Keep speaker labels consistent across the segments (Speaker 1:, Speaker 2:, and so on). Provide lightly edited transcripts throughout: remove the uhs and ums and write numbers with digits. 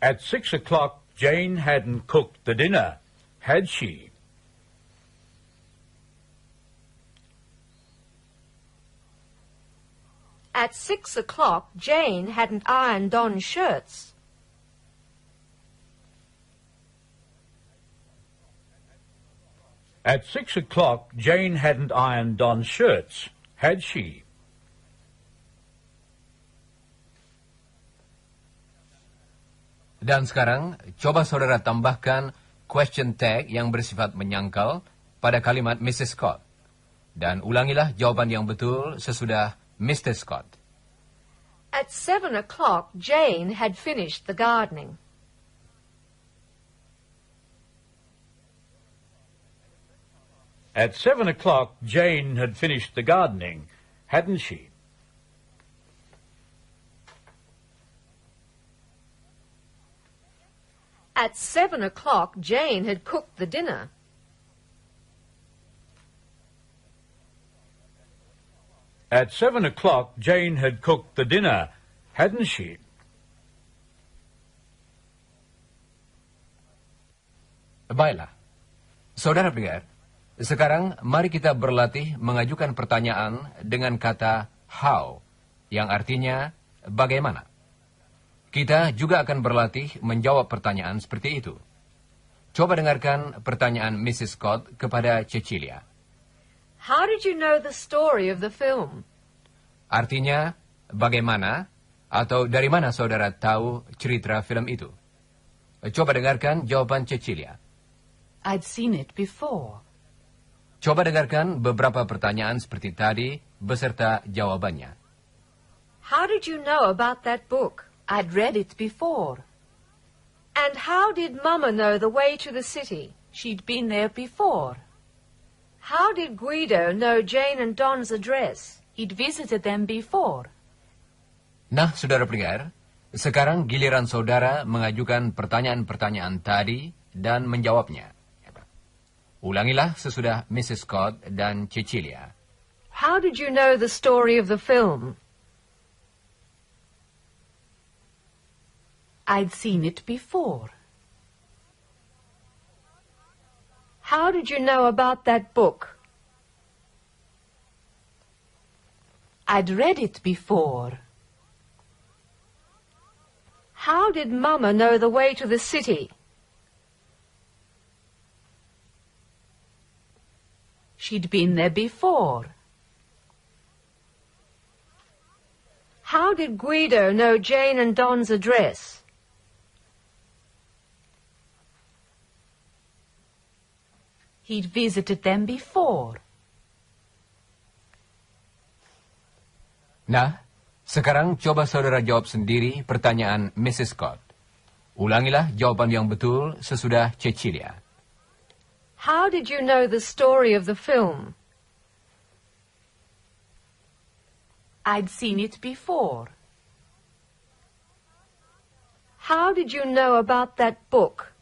Speaker 1: At 6 o'clock, Jane hadn't cooked the dinner, had she?
Speaker 2: At 6 o'clock, Jane hadn't ironed Don's shirts.
Speaker 1: At 6 o'clock, Jane hadn't ironed Don's shirts, had she?
Speaker 3: Dan sekarang, coba saudara tambahkan question tag yang bersifat menyangkal pada kalimat Mrs. Scott. Dan ulangilah jawaban yang betul sesudah Mr. Scott.
Speaker 2: At 7 o'clock, Jane had finished the gardening.
Speaker 1: At 7 o'clock, Jane had finished the gardening, hadn't she?
Speaker 2: At 7 o'clock, Jane had cooked the dinner.
Speaker 1: At 7 o'clock, Jane had cooked the dinner, hadn't she?
Speaker 3: Baiklah. Saudara pendengar, sekarang mari kita berlatih mengajukan pertanyaan dengan kata how, yang artinya bagaimana. Kita juga akan berlatih menjawab pertanyaan seperti itu. Coba dengarkan pertanyaan Mrs. Scott kepada Cecilia.
Speaker 2: How did you know the story of the film?
Speaker 3: Artinya, bagaimana atau dari mana saudara tahu cerita film itu? Coba dengarkan jawaban Cecilia.
Speaker 4: I'd seen it before.
Speaker 3: Coba dengarkan beberapa pertanyaan seperti tadi beserta jawabannya.
Speaker 2: How did you know about that book?
Speaker 4: I'd read it before.
Speaker 2: And how did Mama know the way to the city?
Speaker 4: She'd been there before.
Speaker 2: How did Guido know Jane and Don's address?
Speaker 4: He'd visited them before.
Speaker 3: Nah, saudara pendengar, sekarang giliran saudara mengajukan pertanyaan-pertanyaan tadi dan menjawabnya. Ulangilah sesudah Mrs. Scott dan Cecilia.
Speaker 2: How did you know the story of the film?
Speaker 4: I'd seen it before.
Speaker 2: How did you know about that book?
Speaker 4: I'd read it before.
Speaker 2: How did Mama know the way to the city?
Speaker 4: She'd been there before.
Speaker 2: How did Guido know Jane and Don's address?
Speaker 4: He'd visited them before.
Speaker 3: Nah, sekarang coba saudara jawab sendiri pertanyaan Mrs. Scott. Ulangilah jawaban yang betul sesudah Cecilia.
Speaker 2: How did you know the story of the film?
Speaker 4: I'd seen it before.
Speaker 2: How did you know about that book?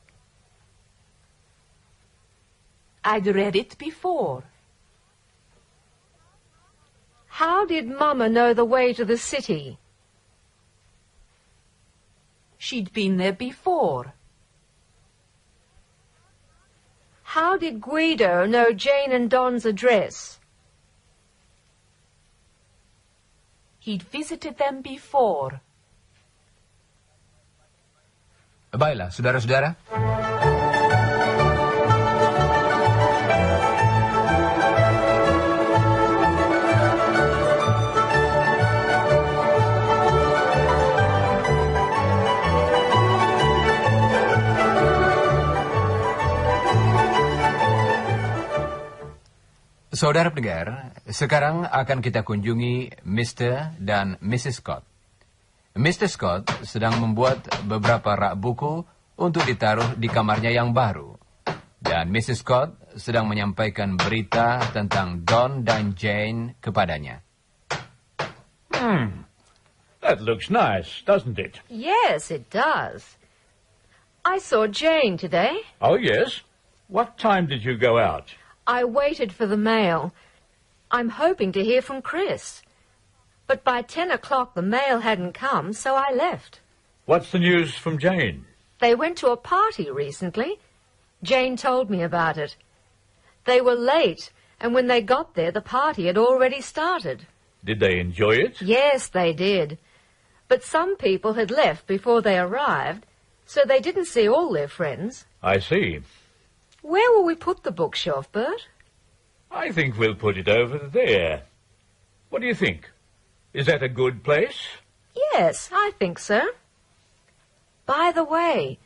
Speaker 4: I'd read it before.
Speaker 2: How did Mama know the way to the city?
Speaker 4: She'd been there before.
Speaker 2: How did Guido know Jane and Don's address?
Speaker 4: He'd visited them before.
Speaker 3: Baiklah, saudara-saudara. Saudara pendengar, sekarang akan kita kunjungi Mr. dan Mrs. Scott. Mr. Scott sedang membuat beberapa rak buku untuk ditaruh di kamarnya yang baru. Dan Mrs. Scott sedang menyampaikan berita tentang Don dan Jane kepadanya.
Speaker 1: That looks nice, doesn't it?
Speaker 2: Yes, it does. I saw Jane today.
Speaker 1: Oh, yes? What time did you go out?
Speaker 2: I waited for the mail. I'm hoping to hear from Chris. But by 10 o'clock the mail hadn't come, so I left.
Speaker 1: What's the news from Jane?
Speaker 2: They went to a party recently. Jane told me about it. They were late, and when they got there, the party had already started.
Speaker 1: Did they enjoy it?
Speaker 2: Yes, they did. But some people had left before they arrived, so they didn't see all their friends.
Speaker 1: I see.
Speaker 2: Where will we put the bookshelf, Bert?
Speaker 1: I think we'll put it over there. What do you think? Is that a good place?
Speaker 2: Yes, I think so. By the way,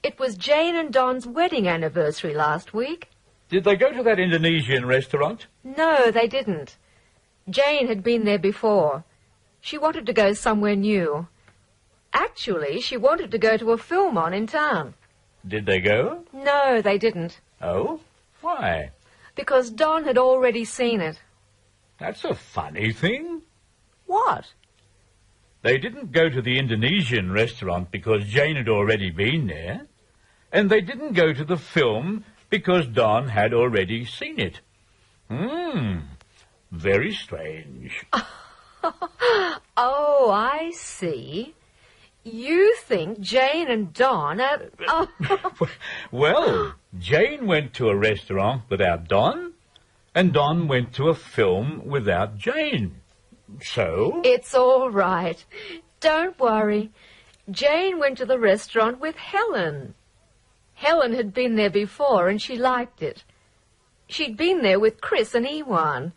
Speaker 2: it was Jane and Don's wedding anniversary last week.
Speaker 1: Did they go to that Indonesian restaurant?
Speaker 2: No, they didn't. Jane had been there before. She wanted to go somewhere new. Actually, she wanted to go to a film on in town.
Speaker 1: Did they go?
Speaker 2: No, they didn't.
Speaker 1: Oh? Why?
Speaker 2: Because Don had already seen it.
Speaker 1: That's a funny thing.
Speaker 2: What?
Speaker 1: They didn't go to the Indonesian restaurant because Jane had already been there. And they didn't go to the film because Don had already seen it. Very strange.
Speaker 2: Oh, I see. You think Jane and Don are... Oh.
Speaker 1: Well, Jane went to a restaurant without Don, and Don went to a film without Jane. So?
Speaker 2: It's all right. Don't worry. Jane went to the restaurant with Helen. Helen had been there before, and she liked it. She'd been there with Chris and Ewan.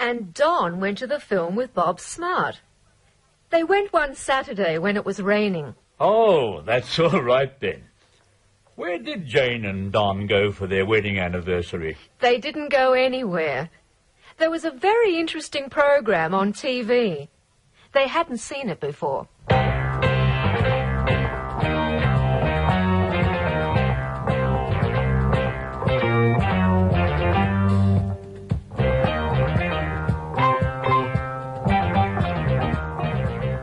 Speaker 2: And Don went to the film with Bob Smart. They went one Saturday when it was raining.
Speaker 1: Oh, that's all right then. Where did Jane and Don go for their wedding anniversary?
Speaker 2: They didn't go anywhere. There was a very interesting program on TV. They hadn't seen it before.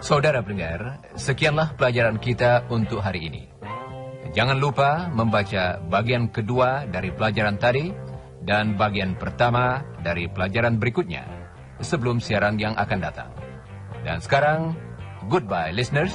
Speaker 3: Saudara pendengar, sekianlah pelajaran kita untuk hari ini. Jangan lupa membaca bagian kedua dari pelajaran tadi dan bagian pertama dari pelajaran berikutnya sebelum siaran yang akan datang. Dan sekarang, goodbye listeners.